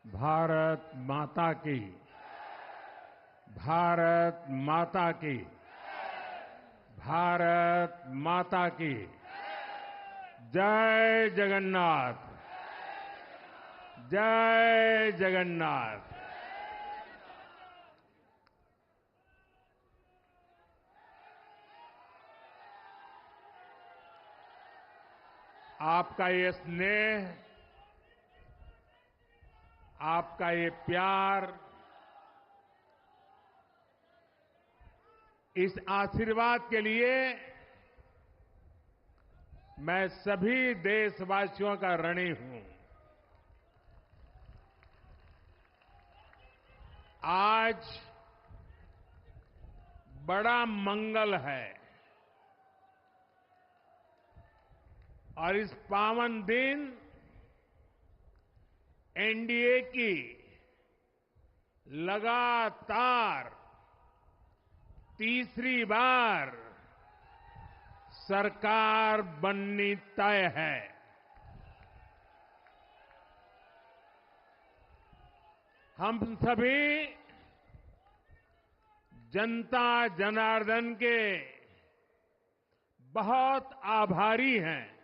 भारत माता की। भारत माता की। भारत माता की। जय जगन्नाथ। जय जगन्नाथ। आपका ये स्नेह, आपका ये प्यार, इस आशीर्वाद के लिए मैं सभी देशवासियों का ऋणी हूं। आज बड़ा मंगल है और इस पावन दिन एनडीए की लगातार तीसरी बार सरकार बननी तय है। हम सभी जनता जनार्दन के बहुत आभारी हैं।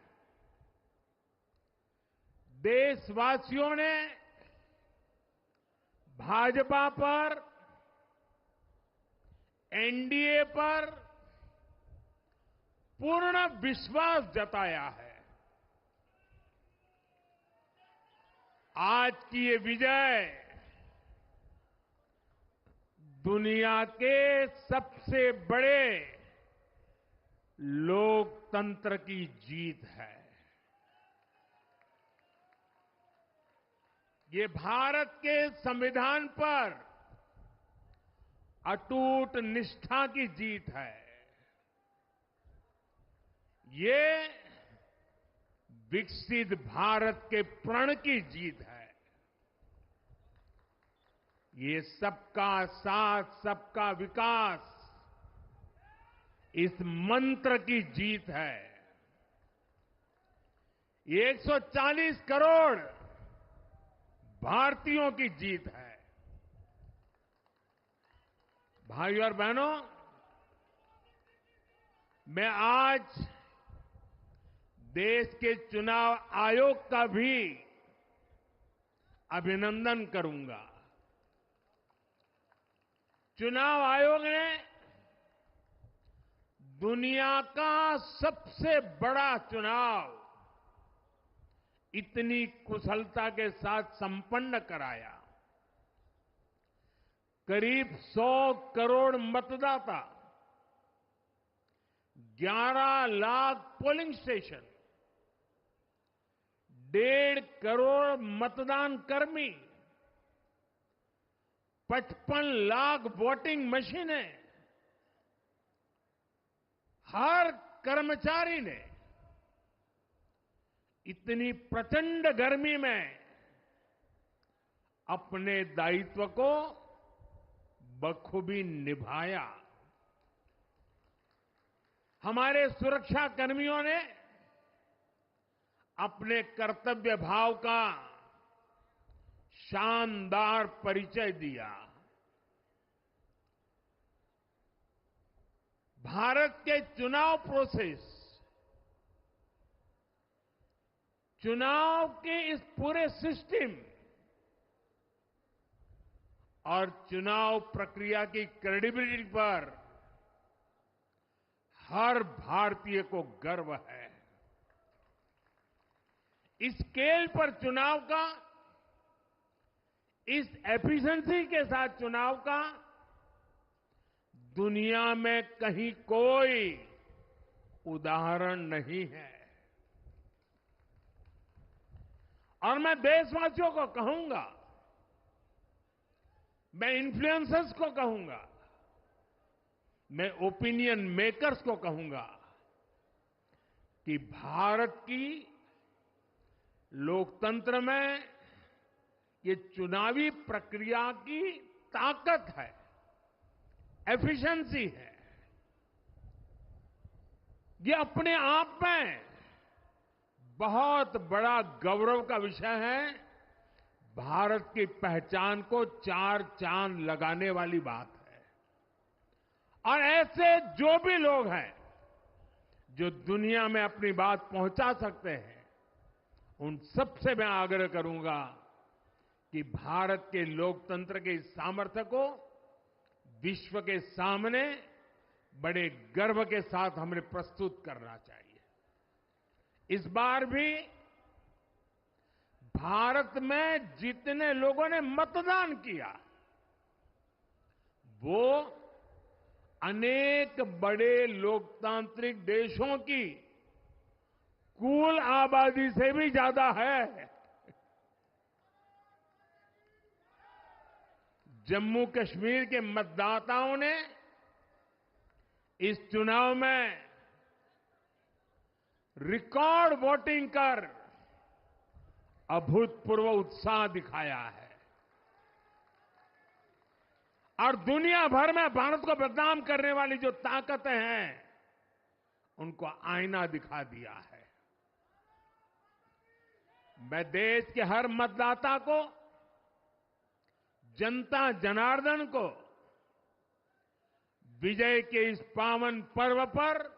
देशवासियों ने भाजपा पर, एनडीए पर पूर्ण विश्वास जताया है। आज की ये विजय दुनिया के सबसे बड़े लोकतंत्र की जीत है। ये भारत के संविधान पर अटूट निष्ठा की जीत है। ये विकसित भारत के प्रण की जीत है। ये सबका साथ, सबका विकास, इस मंत्र की जीत है। ये 140 करोड़ भारतीयों की जीत है। भाइयों और बहनों, मैं आज देश के चुनाव आयोग का भी अभिनंदन करूंगा। चुनाव आयोग ने दुनिया का सबसे बड़ा चुनाव इतनी कुशलता के साथ संपन्न कराया। करीब 100 करोड़ मतदाता, 11 लाख पोलिंग स्टेशन, 1.5 करोड़ मतदान कर्मी, 55 लाख वोटिंग मशीनें, हर कर्मचारी ने इतनी प्रचंड गर्मी में अपने दायित्व को बखूबी निभाया। हमारे सुरक्षा कर्मियों ने अपने कर्तव्य भाव का शानदार परिचय दिया। भारत के चुनाव प्रोसेस, चुनाव के इस पूरे सिस्टम और चुनाव प्रक्रिया की क्रेडिबिलिटी पर हर भारतीय को गर्व है। इस स्केल पर चुनाव का, इस एफिशिएंसी के साथ चुनाव का दुनिया में कहीं कोई उदाहरण नहीं है। और मैं देशवासियों को कहूंगा, मैं इन्फ्लुएंसर्स को कहूंगा, मैं ओपिनियन मेकर्स को कहूंगा कि भारत की लोकतंत्र में ये चुनावी प्रक्रिया की ताकत है, एफिशिएंसी है। ये अपने आप में बहुत बड़ा गौरव का विषय है। भारत की पहचान को चार चांद लगाने वाली बात है। और ऐसे जो भी लोग हैं जो दुनिया में अपनी बात पहुंचा सकते हैं, उन सबसे मैं आग्रह करूंगा कि भारत के लोकतंत्र के इस सामर्थ्य को विश्व के सामने बड़े गर्व के साथ हमें प्रस्तुत करना चाहिए। इस बार भी भारत में जितने लोगों ने मतदान किया, वो अनेक बड़े लोकतांत्रिक देशों की कुल आबादी से भी ज्यादा है। जम्मू कश्मीर के मतदाताओं ने इस चुनाव में रिकॉर्ड वोटिंग कर अभूतपूर्व उत्साह दिखाया है और दुनिया भर में भारत को बदनाम करने वाली जो ताकतें हैं, उनको आईना दिखा दिया है। मैं देश के हर मतदाता को, जनता जनार्दन को विजय के इस पावन पर्व पर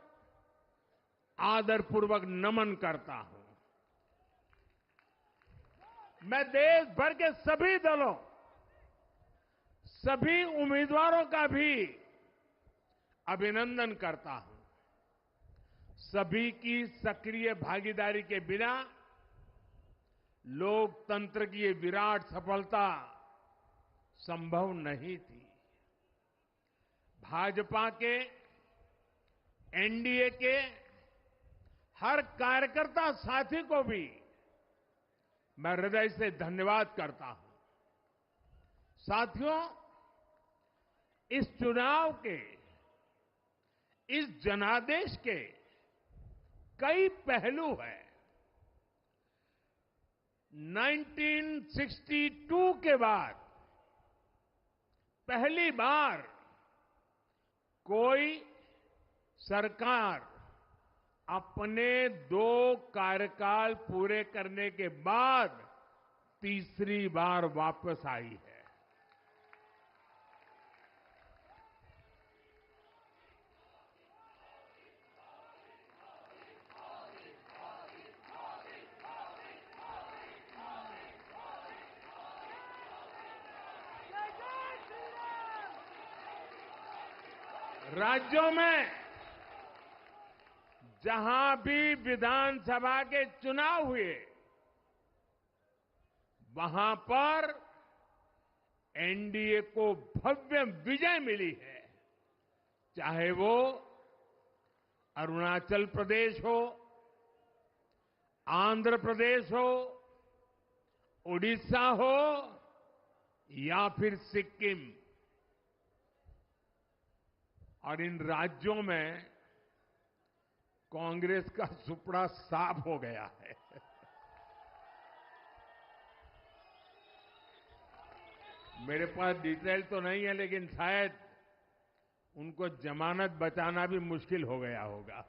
आदरपूर्वक नमन करता हूं। मैं देश भर के सभी दलों, सभी उम्मीदवारों का भी अभिनंदन करता हूं। सभी की सक्रिय भागीदारी के बिना लोकतंत्र की ये विराट सफलता संभव नहीं थी। भाजपा के, एनडीए के हर कार्यकर्ता साथी को भी मैं हृदय से धन्यवाद करता हूं। साथियों, इस चुनाव के, इस जनादेश के कई पहलू हैं। 1962 के बाद पहली बार कोई सरकार अपने 2 कार्यकाल पूरे करने के बाद तीसरी बार वापस आई है। राज्यों में जहां भी विधानसभा के चुनाव हुए, वहां पर एनडीए को भव्य विजय मिली है। चाहे वो अरुणाचल प्रदेश हो, आंध्र प्रदेश हो, उड़ीसा हो या फिर सिक्किम। और इन राज्यों में कांग्रेस का सुपड़ा साफ हो गया है। मेरे पास डिटेल तो नहीं है, लेकिन शायद उनको जमानत बचाना भी मुश्किल हो गया होगा।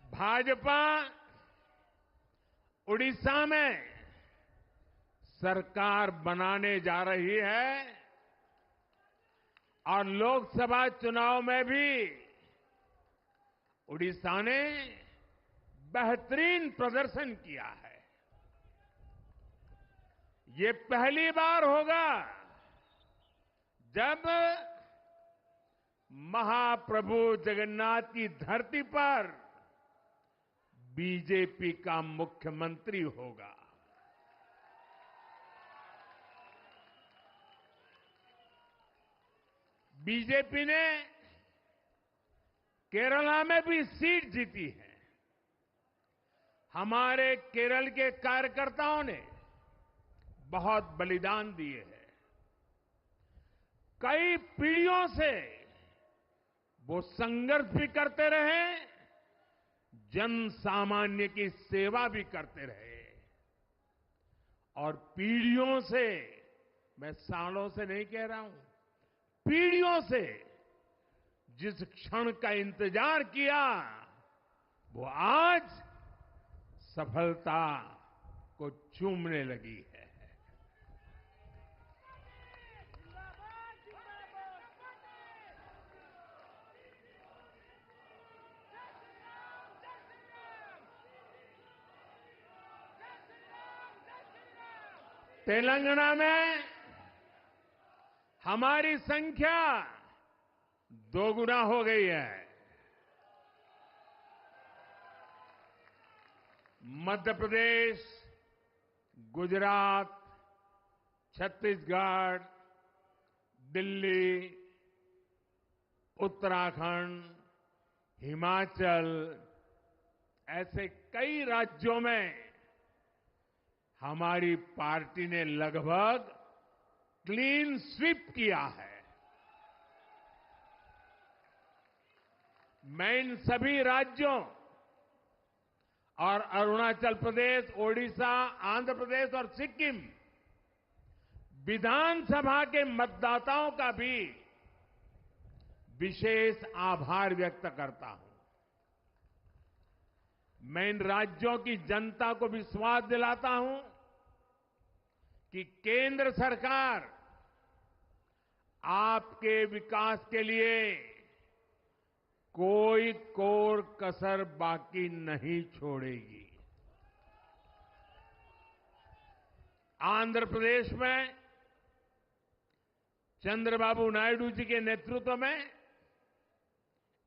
भाजपा उड़ीसा में सरकार बनाने जा रही है और लोकसभा चुनाव में भी उड़ीसा ने बेहतरीन प्रदर्शन किया है। ये पहली बार होगा जब महाप्रभु जगन्नाथ की धरती पर बीजेपी का मुख्यमंत्री होगा। बीजेपी ने केरला में भी सीट जीती है। हमारे केरल के कार्यकर्ताओं ने बहुत बलिदान दिए हैं। कई पीढ़ियों से वो संघर्ष भी करते रहे, जन सामान्य की सेवा भी करते रहे। और पीढ़ियों से, मैं सालों से नहीं कह रहा हूं, पीढ़ियों से जिस क्षण का इंतजार किया, वो आज आज सफलता को चूमने लगी है। तेलंगाना में हमारी संख्या दोगुना हो गई है। मध्य प्रदेश, गुजरात, छत्तीसगढ़, दिल्ली, उत्तराखंड, हिमाचल ऐसे कई राज्यों में हमारी पार्टी ने लगभग क्लीन स्वीप किया है। मैं इन सभी राज्यों और अरुणाचल प्रदेश, ओडिशा, आंध्र प्रदेश और सिक्किम विधानसभा के मतदाताओं का भी विशेष आभार व्यक्त करता हूं। मैं इन राज्यों की जनता को विश्वास दिलाता हूं कि केंद्र सरकार आपके विकास के लिए कोई कोर कसर बाकी नहीं छोड़ेगी। आंध्र प्रदेश में चंद्रबाबू नायडू जी के नेतृत्व में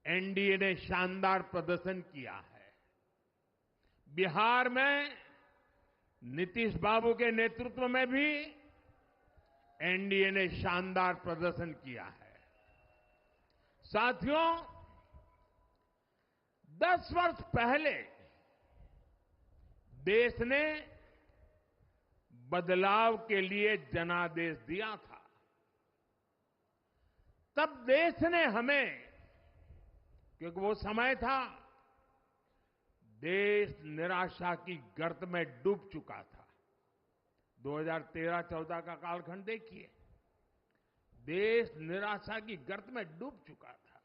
एनडीए ने शानदार प्रदर्शन किया है। बिहार में नीतीश बाबू के नेतृत्व में भी एनडीए ने शानदार प्रदर्शन किया है। साथियों, 10 वर्ष पहले देश ने बदलाव के लिए जनादेश दिया था। तब देश ने हमें, क्योंकि वो समय था देश निराशा की गर्त में डूब चुका था। 2013-14 का कालखंड देखिए, देश निराशा की गर्त में डूब चुका था।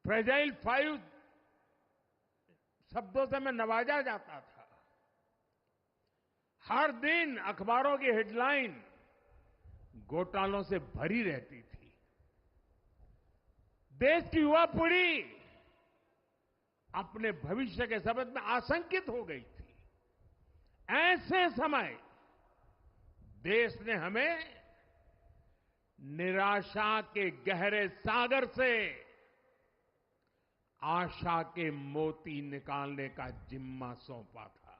फ्रेजाइल 5 शब्दों से मैं नवाजा जाता था। हर दिन अखबारों की हेडलाइन घोटालों से भरी रहती थी। देश की युवा पीढ़ी अपने भविष्य के संबंध में आशंकित हो गई थी। ऐसे समय देश ने हमें निराशा के गहरे सागर से आशा के मोती निकालने का जिम्मा सौंपा था।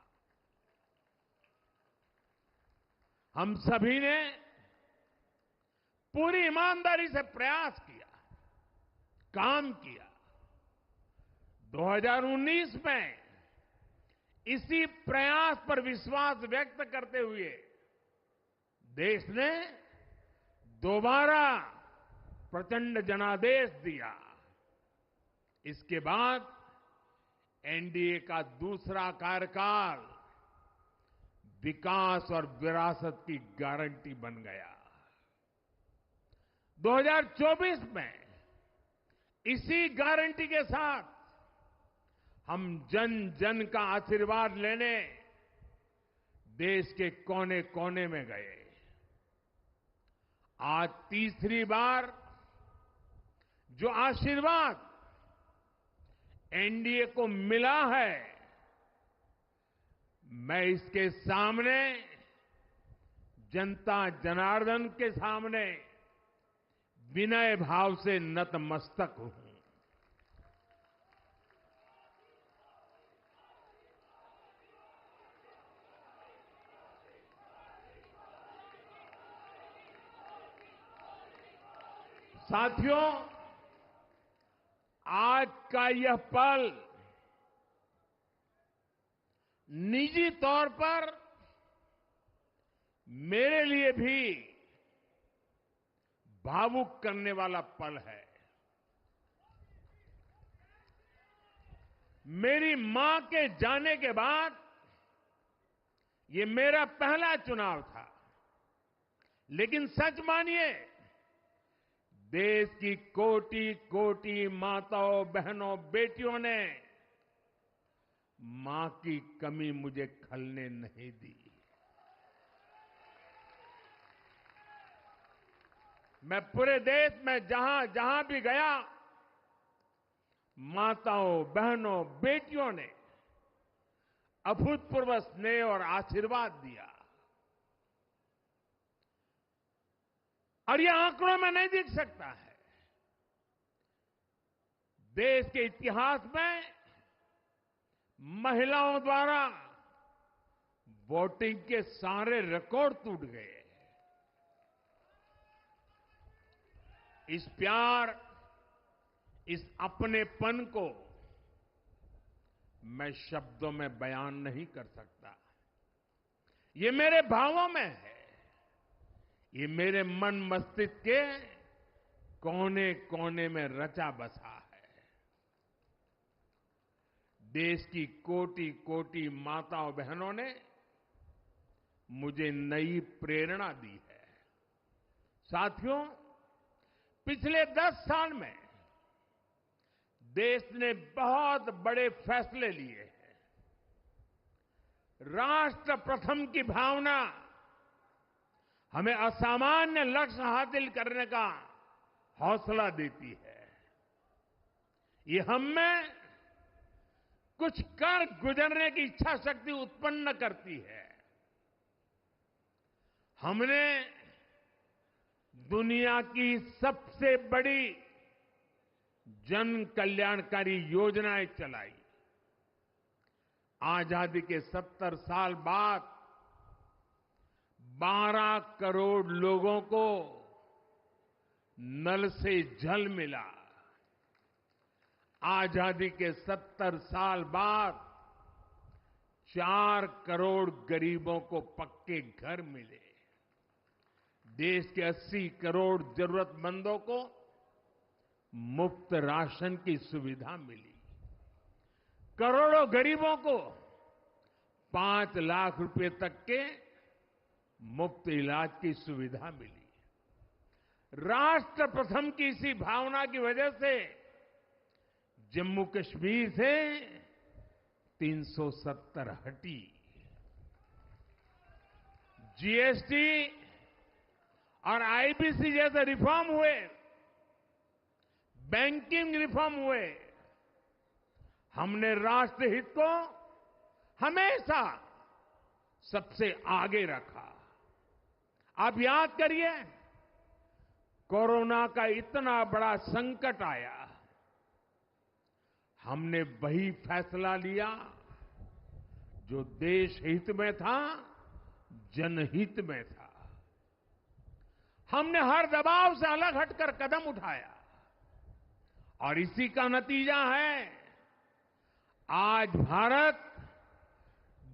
हम सभी ने पूरी ईमानदारी से प्रयास किया, काम किया। 2019 में इसी प्रयास पर विश्वास व्यक्त करते हुए देश ने दोबारा प्रचंड जनादेश दिया। इसके बाद एनडीए का दूसरा कार्यकाल विकास और विरासत की गारंटी बन गया। 2024 में इसी गारंटी के साथ हम जन जन का आशीर्वाद लेने देश के कोने कोने में गए। आज तीसरी बार जो आशीर्वाद एनडीए को मिला है, मैं इसके सामने, जनता जनार्दन के सामने विनय भाव से नतमस्तक हूं। साथियों, आज का यह पल निजी तौर पर मेरे लिए भी भावुक करने वाला पल है। मेरी मां के जाने के बाद ये मेरा पहला चुनाव था। लेकिन सच मानिए, देश की कोटि कोटि माताओं, बहनों, बेटियों ने मां की कमी मुझे खलने नहीं दी। मैं पूरे देश में जहां जहां भी गया, माताओं, बहनों, बेटियों ने अभूतपूर्व स्नेह और आशीर्वाद दिया। और यह आंकड़ों में नहीं दिख सकता है। देश के इतिहास में महिलाओं द्वारा वोटिंग के सारे रिकॉर्ड टूट गए। इस प्यार, इस अपनेपन को मैं शब्दों में बयान नहीं कर सकता। ये मेरे भावों में है। ये मेरे मन मस्तिष्क के कोने कोने में रचा बसा है। देश की कोटि कोटि माताओं बहनों ने मुझे नई प्रेरणा दी है। साथियों, पिछले 10 साल में देश ने बहुत बड़े फैसले लिए हैं। राष्ट्र प्रथम की भावना हमें असामान्य लक्ष्य हासिल करने का हौसला देती है। ये हम में कुछ कर गुजरने की इच्छा शक्ति उत्पन्न करती है। हमने दुनिया की सबसे बड़ी जन कल्याणकारी योजनाएं चलाई। आजादी के 70 साल बाद 12 करोड़ लोगों को नल से जल मिला। आजादी के 70 साल बाद 4 करोड़ गरीबों को पक्के घर मिले। देश के 80 करोड़ जरूरतमंदों को मुफ्त राशन की सुविधा मिली। करोड़ों गरीबों को 5 लाख रुपए तक के मुफ्त इलाज की सुविधा मिली। राष्ट्र प्रथम की इसी भावना की वजह से जम्मू कश्मीर से 370 हटी। जीएसटी और आईबीसी जैसे रिफॉर्म हुए, बैंकिंग रिफॉर्म हुए। हमने राष्ट्रहित को हमेशा सबसे आगे रखा। आप याद करिए, कोरोना का इतना बड़ा संकट आया, हमने वही फैसला लिया जो देश हित में था, जनहित में था। हमने हर दबाव से अलग हटकर कदम उठाया और इसी का नतीजा है आज भारत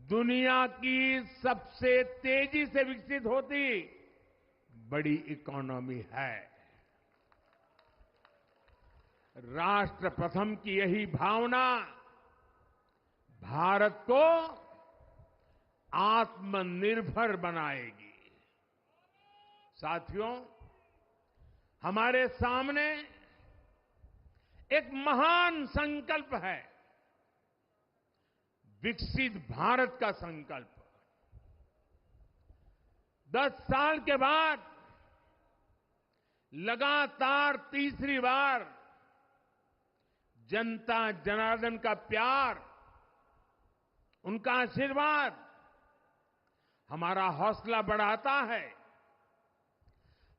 दुनिया की सबसे तेजी से विकसित होती बड़ी इकोनॉमी है। राष्ट्र प्रथम की यही भावना भारत को आत्मनिर्भर बनाएगी। साथियों, हमारे सामने एक महान संकल्प है, विकसित भारत का संकल्प। 10 साल के बाद लगातार तीसरी बार जनता जनार्दन का प्यार, उनका आशीर्वाद हमारा हौसला बढ़ाता है,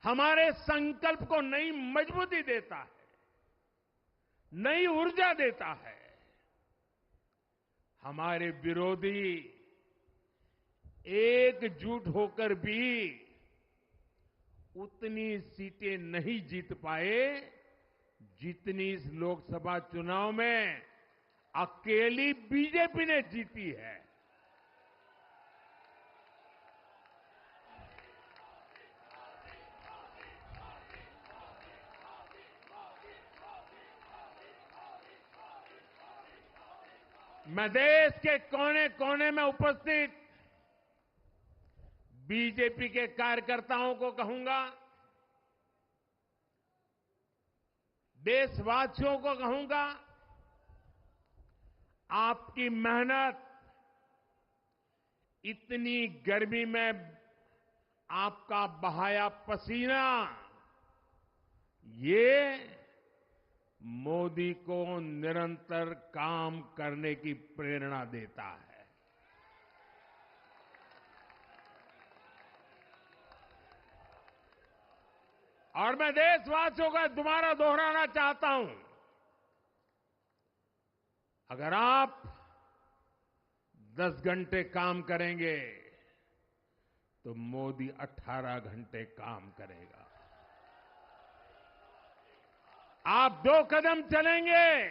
हमारे संकल्प को नई मजबूती देता है, नई ऊर्जा देता है। हमारे विरोधी एकजुट होकर भी उतनी सीटें नहीं जीत पाए जितनी इस लोकसभा चुनाव में अकेली बीजेपी ने जीती है। मैं देश के कोने कोने में उपस्थित बीजेपी के कार्यकर्ताओं को कहूंगा, देशवासियों को कहूंगा, आपकी मेहनत, इतनी गर्मी में आपका बहाया पसीना, ये मोदी को निरंतर काम करने की प्रेरणा देता है। और मैं देशवासियों का दोबारा दोहराना चाहता हूं, अगर आप 10 घंटे काम करेंगे तो मोदी 18 घंटे काम करेगा। आप 2 कदम चलेंगे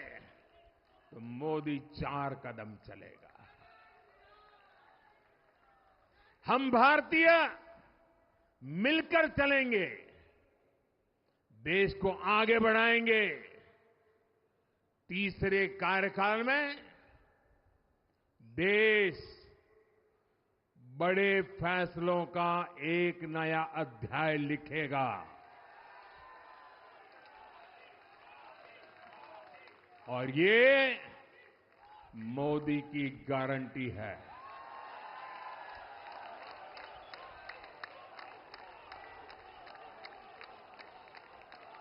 तो मोदी 4 कदम चलेगा। हम भारतीय मिलकर चलेंगे, देश को आगे बढ़ाएंगे। तीसरे कार्यकाल में देश बड़े फैसलों का एक नया अध्याय लिखेगा। और ये मोदी की गारंटी है।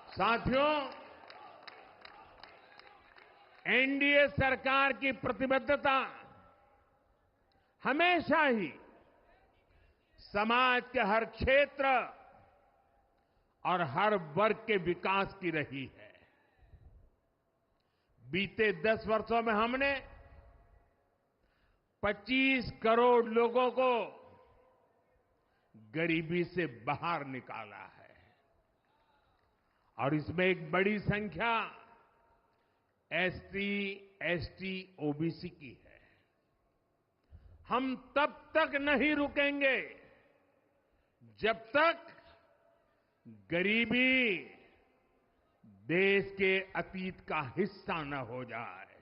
साथियों, एनडीए सरकार की प्रतिबद्धता हमेशा ही समाज के हर क्षेत्र और हर वर्ग के विकास की रही है। बीते 10 वर्षों में हमने 25 करोड़ लोगों को गरीबी से बाहर निकाला है और इसमें एक बड़ी संख्या एसटी, एसटी, ओबीसी की है। हम तब तक नहीं रुकेंगे जब तक गरीबी देश के अतीत का हिस्सा न हो जाए।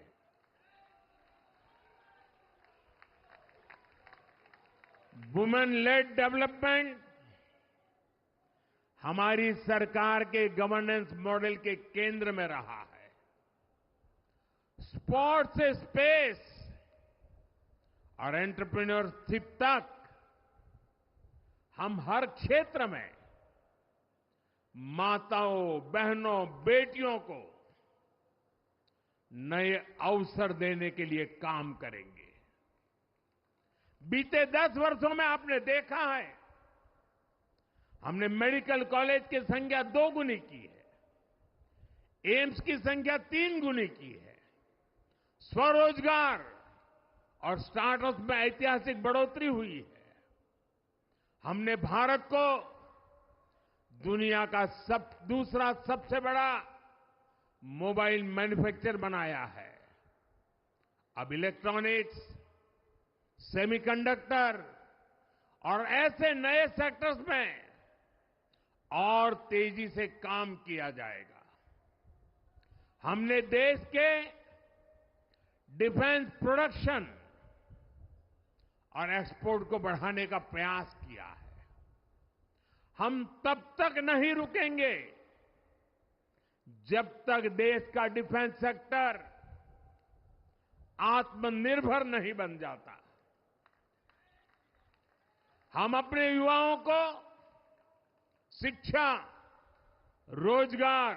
वुमेन लेड डेवलपमेंट हमारी सरकार के गवर्नेंस मॉडल के केंद्र में रहा है। स्पोर्ट्स से स्पेस और एंटरप्रेन्योरशिप तक हम हर क्षेत्र में माताओं, बहनों, बेटियों को नए अवसर देने के लिए काम करेंगे। बीते 10 वर्षों में आपने देखा है, हमने मेडिकल कॉलेज की संख्या 2 गुनी की है, एम्स की संख्या 3 गुनी की है, स्वरोजगार और स्टार्टअप में ऐतिहासिक बढ़ोतरी हुई है। हमने भारत को दुनिया का दूसरा सबसे बड़ा मोबाइल मैन्युफैक्चर बनाया है। अब इलेक्ट्रॉनिक्स, सेमीकंडक्टर और ऐसे नए सेक्टर्स में और तेजी से काम किया जाएगा। हमने देश के डिफेंस प्रोडक्शन और एक्सपोर्ट को बढ़ाने का प्रयास किया है। हम तब तक नहीं रुकेंगे जब तक देश का डिफेंस सेक्टर आत्मनिर्भर नहीं बन जाता। हम अपने युवाओं को शिक्षा, रोजगार,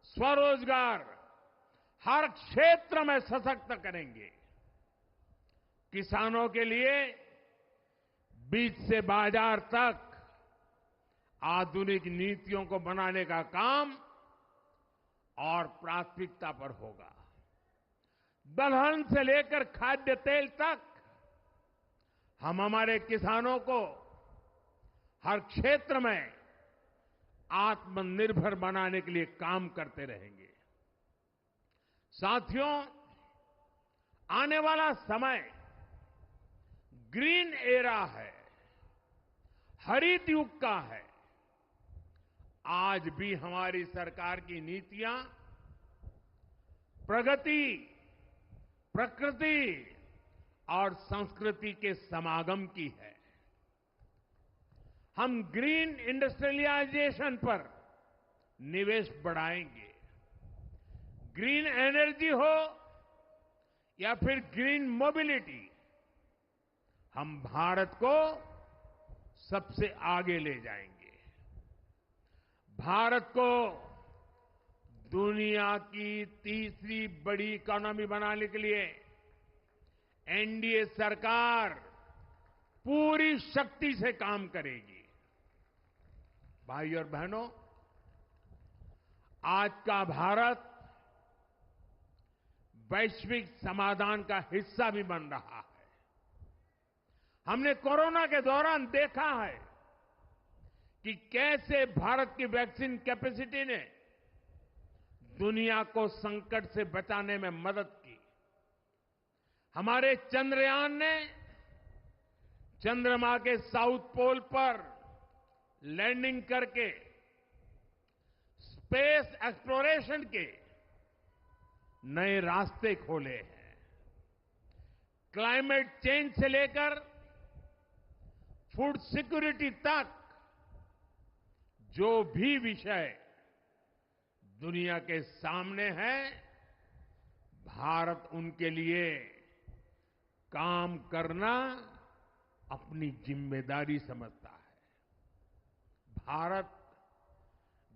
स्वरोजगार हर क्षेत्र में सशक्त करेंगे। किसानों के लिए बीज से बाजार तक आधुनिक नीतियों को बनाने का काम और प्राथमिकता पर होगा। दलहन से लेकर खाद्य तेल तक हम हमारे किसानों को हर क्षेत्र में आत्मनिर्भर बनाने के लिए काम करते रहेंगे। साथियों, आने वाला समय ग्रीन एरा है, हरित युग का है। आज भी हमारी सरकार की नीतियां प्रगति, प्रकृति और संस्कृति के समागम की है। हम ग्रीन इंडस्ट्रियलाइजेशन पर निवेश बढ़ाएंगे। ग्रीन एनर्जी हो या फिर ग्रीन मोबिलिटी, हम भारत को सबसे आगे ले जाएंगे। भारत को दुनिया की तीसरी बड़ी इकोनॉमी बनाने के लिए एनडीए सरकार पूरी शक्ति से काम करेगी। भाई और बहनों, आज का भारत वैश्विक समाधान का हिस्सा भी बन रहा है। हमने कोरोना के दौरान देखा है कि कैसे भारत की वैक्सीन कैपेसिटी ने दुनिया को संकट से बचाने में मदद की। हमारे चंद्रयान ने चंद्रमा के साउथ पोल पर लैंडिंग करके स्पेस एक्सप्लोरेशन के नए रास्ते खोले हैं। क्लाइमेट चेंज से लेकर फूड सिक्योरिटी तक जो भी विषय दुनिया के सामने है, भारत उनके लिए काम करना अपनी जिम्मेदारी समझता है। भारत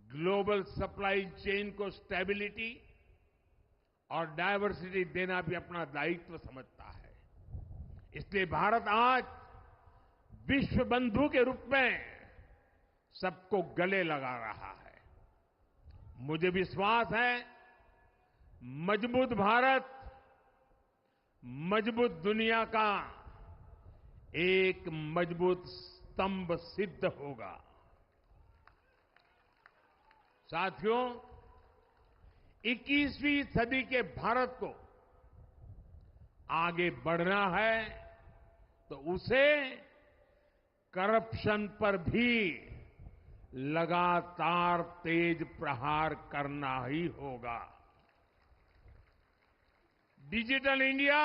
ग्लोबल सप्लाई चेन को स्टेबिलिटी और डायवर्सिटी देना भी अपना दायित्व समझता है। इसलिए भारत आज विश्व बंधु के रूप में सबको गले लगा रहा है। मुझे विश्वास है, मजबूत भारत मजबूत दुनिया का एक मजबूत स्तंभ सिद्ध होगा। साथियों, 21वीं सदी के भारत को आगे बढ़ना है तो उसे करप्शन पर भी लगातार तेज प्रहार करना ही होगा। डिजिटल इंडिया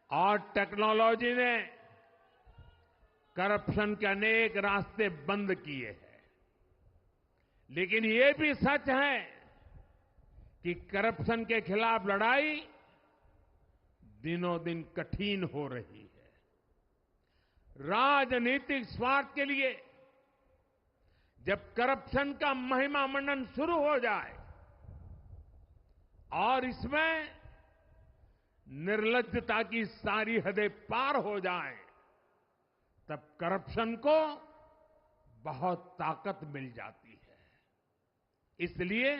और टेक्नोलॉजी ने करप्शन के अनेक रास्ते बंद किए हैं, लेकिन ये भी सच है कि करप्शन के खिलाफ लड़ाई दिनों दिन कठिन हो रही है। राजनीतिक स्वार्थ के लिए जब करप्शन का महिमा मंडन शुरू हो जाए और इसमें निर्लज्जता की सारी हदें पार हो जाए, तब करप्शन को बहुत ताकत मिल जाती है। इसलिए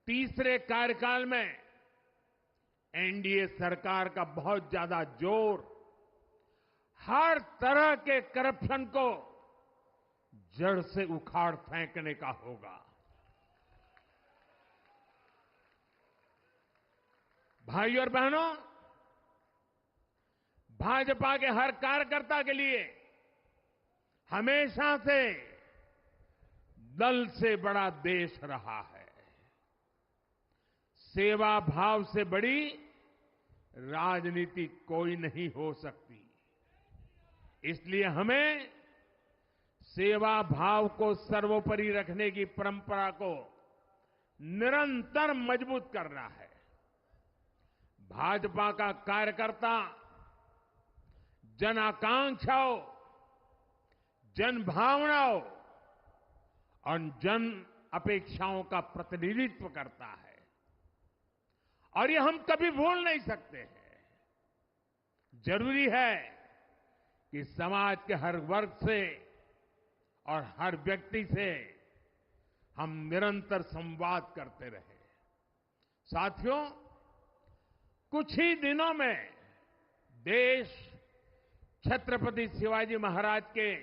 तीसरे कार्यकाल में एनडीए सरकार का बहुत ज्यादा जोर हर तरह के करप्शन को जड़ से उखाड़ फेंकने का होगा। भाई और बहनों, भाजपा के हर कार्यकर्ता के लिए हमेशा से दल से बड़ा देश रहा है। सेवा भाव से बड़ी राजनीति कोई नहीं हो सकती। इसलिए हमें सेवा भाव को सर्वोपरि रखने की परंपरा को निरंतर मजबूत करना है। भाजपा का कार्यकर्ता जन आकांक्षाओं, जन भावनाओं और जन अपेक्षाओं का प्रतिनिधित्व करता है, और ये हम कभी भूल नहीं सकते हैं। जरूरी है कि समाज के हर वर्ग से और हर व्यक्ति से हम निरंतर संवाद करते रहे। साथियों, कुछ ही दिनों में देश छत्रपति शिवाजी महाराज के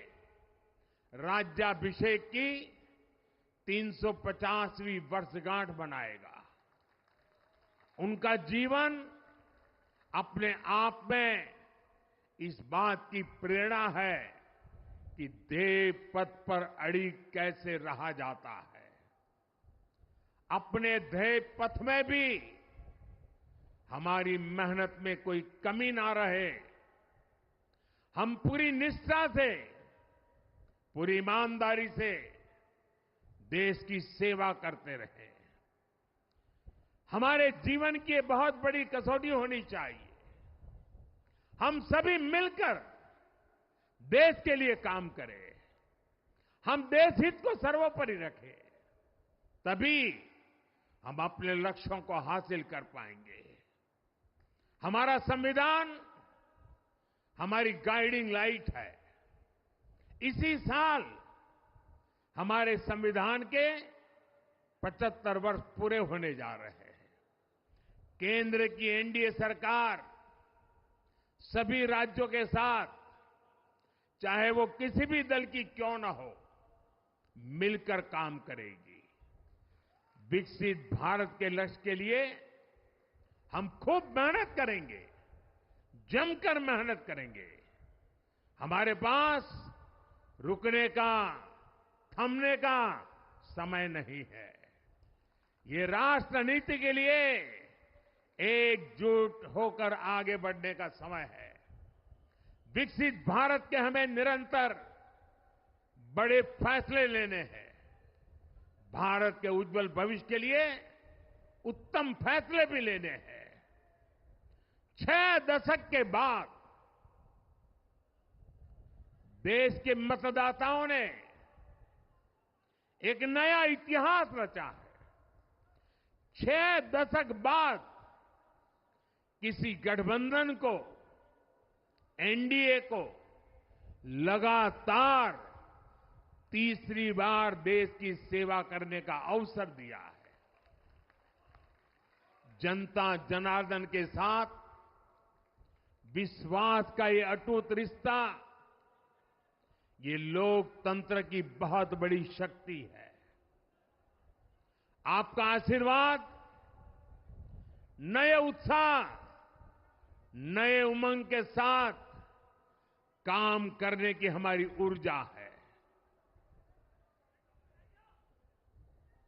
राज्याभिषेक की 350वीं वर्षगांठ मनाएगा। उनका जीवन अपने आप में इस बात की प्रेरणा है कि ध्येय पथ पर अड़ी कैसे रहा जाता है। अपने ध्येय पथ में भी हमारी मेहनत में कोई कमी ना रहे। हम पूरी निष्ठा से, पूरी ईमानदारी से देश की सेवा करते रहे। हमारे जीवन की बहुत बड़ी कसौटी होनी चाहिए। हम सभी मिलकर देश के लिए काम करें, हम देश हित को सर्वोपरि रखें, तभी हम अपने लक्ष्यों को हासिल कर पाएंगे। हमारा संविधान हमारी गाइडिंग लाइट है। इसी साल हमारे संविधान के 75 वर्ष पूरे होने जा रहे हैं। केंद्र की एनडीए सरकार सभी राज्यों के साथ, चाहे वो किसी भी दल की क्यों न हो, मिलकर काम करेगी। विकसित भारत के लक्ष्य के लिए हम खूब मेहनत करेंगे, जमकर मेहनत करेंगे। हमारे पास रुकने का, थमने का समय नहीं है। ये राष्ट्र नीति के लिए एकजुट होकर आगे बढ़ने का समय है। विकसित भारत के हमें निरंतर बड़े फैसले लेने हैं। भारत के उज्जवल भविष्य के लिए उत्तम फैसले भी लेने हैं। 6 दशक के बाद देश के मतदाताओं ने एक नया इतिहास रचा है। 6 दशक बाद किसी गठबंधन को, एनडीए को लगातार तीसरी बार देश की सेवा करने का अवसर दिया है। जनता जनार्दन के साथ विश्वास का ये अटूट रिश्ता, ये लोकतंत्र की बहुत बड़ी शक्ति है। आपका आशीर्वाद नए उत्साह, नए उमंग के साथ काम करने की हमारी ऊर्जा है।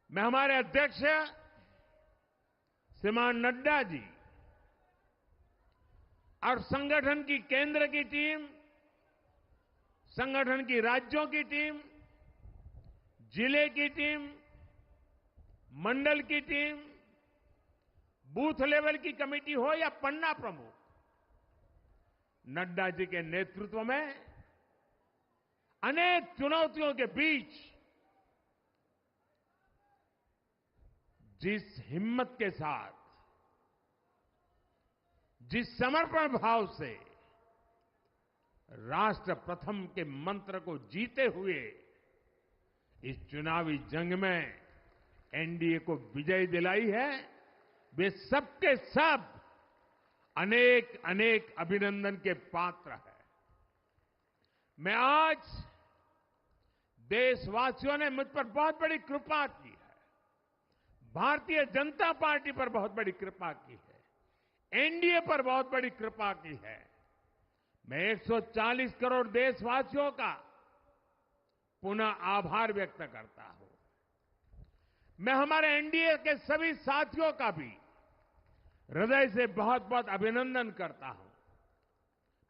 मैं हमारे अध्यक्ष श्रीमान नड्डा जी और संगठन की केंद्र की टीम, संगठन की राज्यों की टीम, जिले की टीम, मंडल की टीम, बूथ लेवल की कमेटी हो या पन्ना प्रमुख, नड्डा जी के नेतृत्व में अनेक चुनौतियों के बीच जिस हिम्मत के साथ, जिस समर्पण भाव से राष्ट्र प्रथम के मंत्र को जीते हुए इस चुनावी जंग में एनडीए को विजय दिलाई है, वे सबके सब अनेक अनेक अभिनंदन के पात्र हैं। मैं आज देशवासियों ने मुझ पर बहुत बड़ी कृपा की है, भारतीय जनता पार्टी पर बहुत बड़ी कृपा की है, एनडीए पर बहुत बड़ी कृपा की है। मैं 140 करोड़ देशवासियों का पुनः आभार व्यक्त करता हूं। मैं हमारे एनडीए के सभी साथियों का भी हृदय से बहुत बहुत अभिनंदन करता हूं।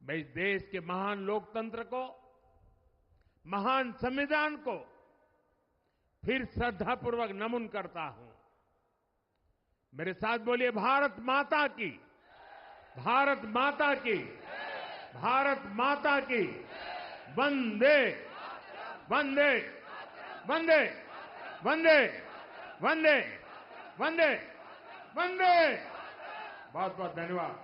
मैं इस देश के महान लोकतंत्र को, महान संविधान को फिर श्रद्धापूर्वक नमन करता हूं। मेरे साथ बोलिए, भारत माता की, भारत माता की, भारत माता की, वंदे वंदे वंदे वंदे वंदे वंदे वंदे। बहुत बहुत धन्यवाद।